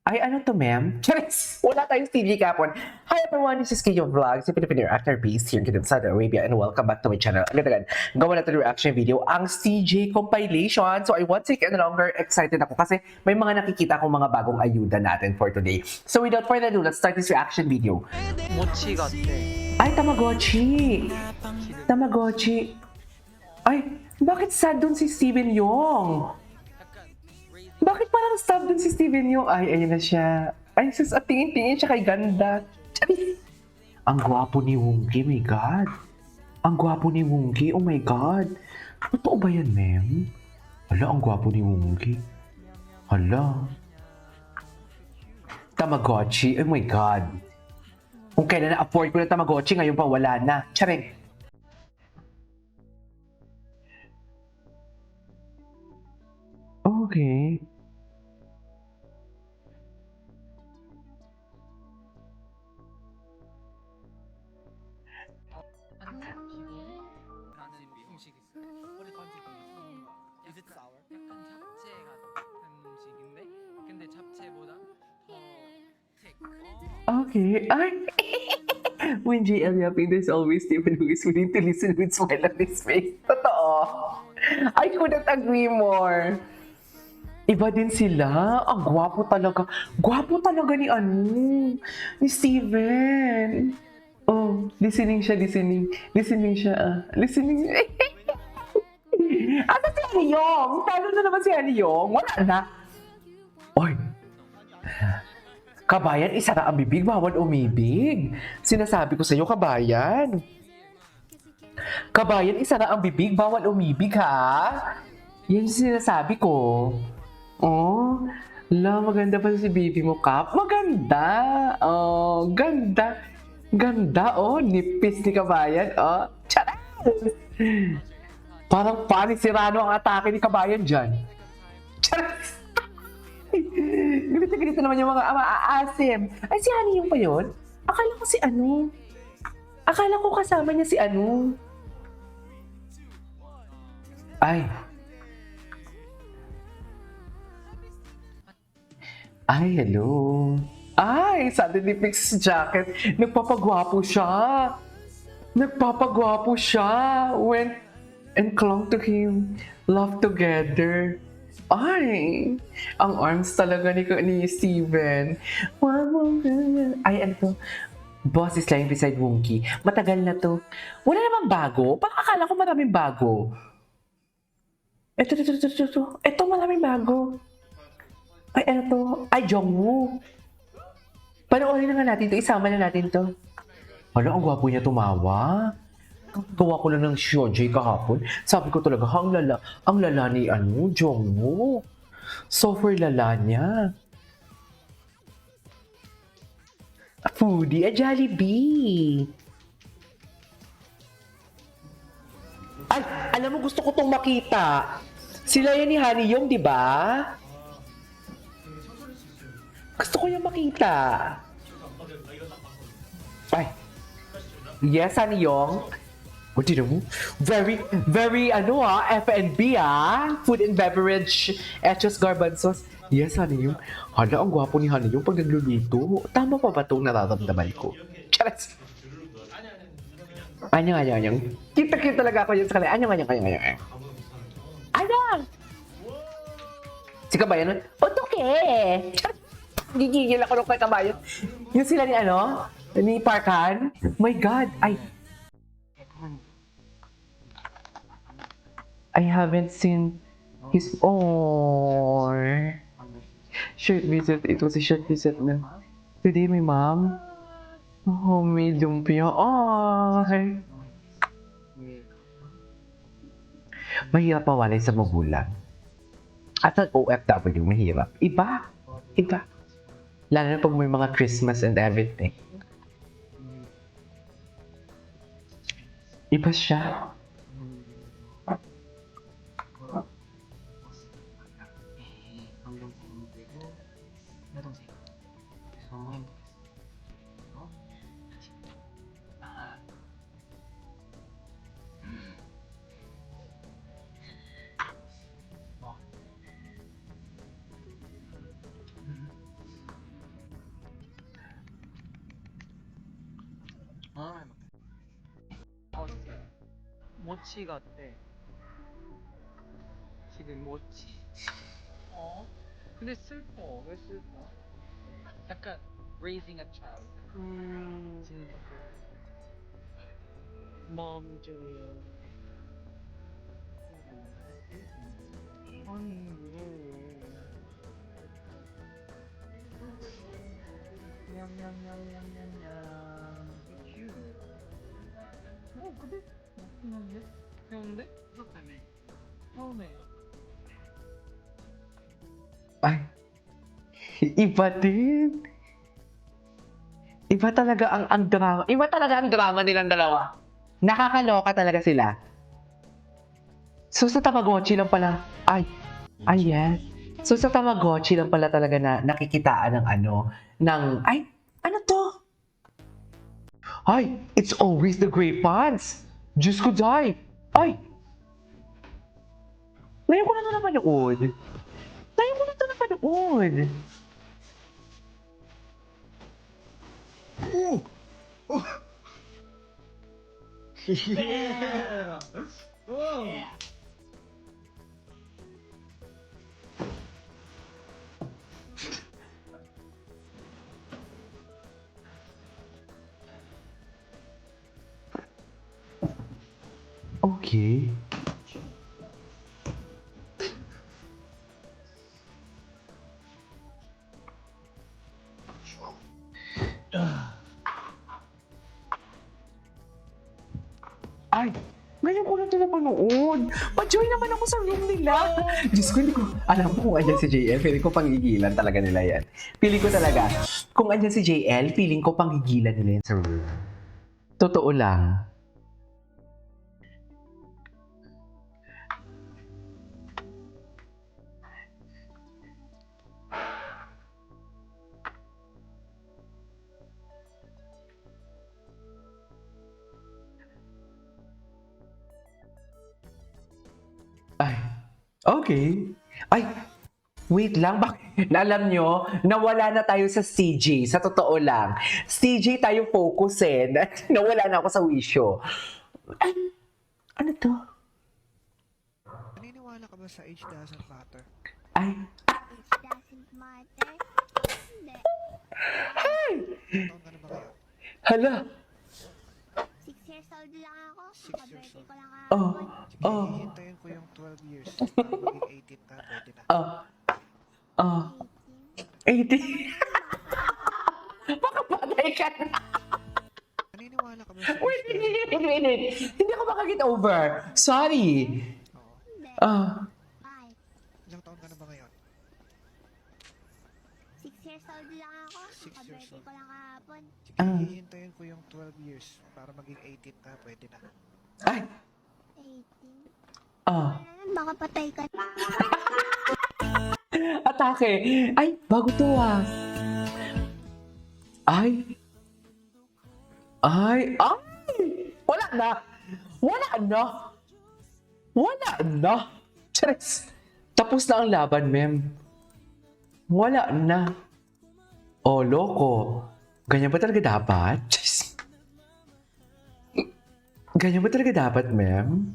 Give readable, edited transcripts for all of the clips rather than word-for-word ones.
Ay, ano to, ma'am? Charis! Wala tayong TV kapon. Hi everyone, this is Kiyo Vlogs, a Filipino actor based here in Saudi Arabia, and welcome back to my channel. Agad-agad, gawa natin reaction video, ang CJ compilation. So I want to take no longer excited ako kasi may mga nakikita akong mga bagong ayuda natin for today. So without further ado, let's start this reaction video. 모치 같아. Ay, Tamagotchi! Tamagotchi! Ay, bakit sad dun si Steven Yeun? Bakit parang stab dun si Steven Yeun? Ay, ayun na siya. Ay, sus, at tingin-tingin siya kay ganda. Charis! Ang gwapo ni Wongi, my God. Ang gwapo ni Wongi, oh my God. Totoo ba yan, ma'am? Hala, ang gwapo ni Wongi. Hala. Tamagotchi, oh my God. Kung kailan na-afford ko na Tamagotchi, ngayon pa wala na. Charing. Okay. 라는 음식 있어요. 허리 번지기. Is it sour? 약간 잡채 같은 음식인데 근데 잡채보다 더 thick. Okay. Ay! When JL yapping, there's always Stephen who is willing to listen with smile on his face. Totoo. I couldn't agree more. Iba din sila. Ang gwapo talaga. Gwapo talaga ni ni Steven. Oh, listening siya, listening. Listening siya, Listening. Asa si Aniyong? Paano na naman si Aniyong? Wala na. Oy. Kabayan, isa na ang bibig, bawal umibig. Sinasabi ko sa iyo, kabayan. Kabayan, isa na ang bibig, bawal umibig, ha? Yan yung sinasabi ko. Oh, maganda pa si baby mo, Kap. Maganda. Oh, ganda. Ganda, oh. Nipis ni kabayan, oh. Charas! Parang Panis Serrano ang atake ni kabayan dyan. Charas! Galit na galit na naman yung mga aasim. Ay, si Hani yung pa yun? Akala ko si Akala ko kasama niya si Ay. Ay, hello. Ay, suddenly fix jacket. Nagpapagwapo siya. Nagpapagwapo siya. Went and clung to him. Love together. Ay, ang arms talaga ni Steven. Ay, ano to? Boss is lying beside Wonky. Matagal na to. Wala namang bago. Parang akala ko maraming bago. Ito. Ito maraming bago. Ay, ano to? Ay, Jongwoo. Panoorin na nga natin to. Isama na natin to. Ano, ang gwapo niya tumawa. Gawa ko lang ng Shonjay kahapon. Sabi ko talaga, ang lala ni Jongwoo. Software lala niya. A foodie, a Jollibee. Ay, alam mo, gusto ko tong makita. Sila yan ni Hani Yong, di ba? Gusto ko yung makita. Ay. Yes, Hani Yong. What did you Very, F&B, Food and beverage, Etos Garbanzos. Yes, Hani Yong. Hala, ang gwapo ni Hani Yong pag nagluluto. Tama pa ba itong nararamdaman ko? Charas! Anyang. Kita talaga ako yun sa kanila. Anyang. Anyang! Si Kabayan, otoke! Charas! Gigigil ako nung kay Kabayan. Yung sila ni Parkan. My God, I haven't seen his shirt visit. It was a shirt visit na. Today, my mom. Oh, may lumpia. Ay! Mahirap mawalay sa magulang. At ang OFW, mahirap. Iba. Lalo na pag may mga Christmas and everything. Iba siya. 아, 모치 같대. 지금 모치. 어? 근데 슬퍼. 왜 슬퍼? 약간 raising a child. 진짜. Mom 줘요. 아니 왜? 냠냠냠냠냠냠. Cute. 근데 귀여운데? 귀여운데? 처음에. Ay, iba din. Iba talaga ang drama. Iba talaga ang drama nilang dalawa. Nakakaloka talaga sila. So sa Tamagotchi lang pala, yes. So sa Tamagotchi lang pala talaga na nakikitaan ng ano to? Ay, it's always the gray pants. Diyos ko, Day. Ay, ngayon ko na ito napanood. Ngayon ko na ito napanood. Yeah. Whoa. Okay. Ay, ngayon ko na ito napanood. Pa-join naman ako sa room nila. Diyos ko, hindi ko alam kung andyan si JL. Feeling ko pangigilan talaga nila yan. Feeling ko talaga, kung andyan si JL, feeling ko pangigilan nila yan sa room. Totoo lang. Ay, okay. Ay, wait lang. Bakit? Alam nyo, nawala na tayo sa CJ. Sa totoo lang. CJ tayo focus eh. Nawala na ako sa wisyo. Ay, ano to? Naniniwala ka ba sa age doesn't matter? Ay, It doesn't matter. Hindi. Taon ka na ba ngayon? hala. 6 years old lang ako. 6 years Kabirthday old. ko lang Oh, kahapon. oh, Hihintayin ko yung 12 years para maging 18 na, pwede na. oh, 18. 80. Baka patay ka na. Naniniwala ka ba sa age Wait, doesn't matter? Hindi ako makaget over. Sorry. Oo. Hindi. Ah, 5. Ilang taon ka na ba ngayon? 6 years old lang ako. 6 years Kabirthday old. ko lang kahapon. Sige, hihintayin ko yung 12 years para maging 18 na, pwede na. ay, 18. ah. Wala na, baka patay ka na. Atake. Ay, bago to ah. Ay. Ay. Wala na. Wala na. Wala na. Charis. Tapos na ang laban, mem. Wala na. Oh, loko. Ganyan ba talaga dapat? Charis. Ganyan ba talaga dapat, mem?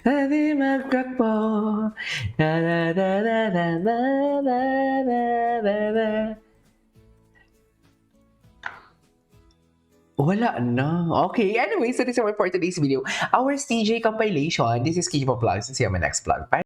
Hindi magkakpo. Na na na na na na na na na na. Wala na. Okay, anyway, so this is all for today's video. Our CJ compilation. This is Kibo Vlogs. See you on my next vlog. Bye.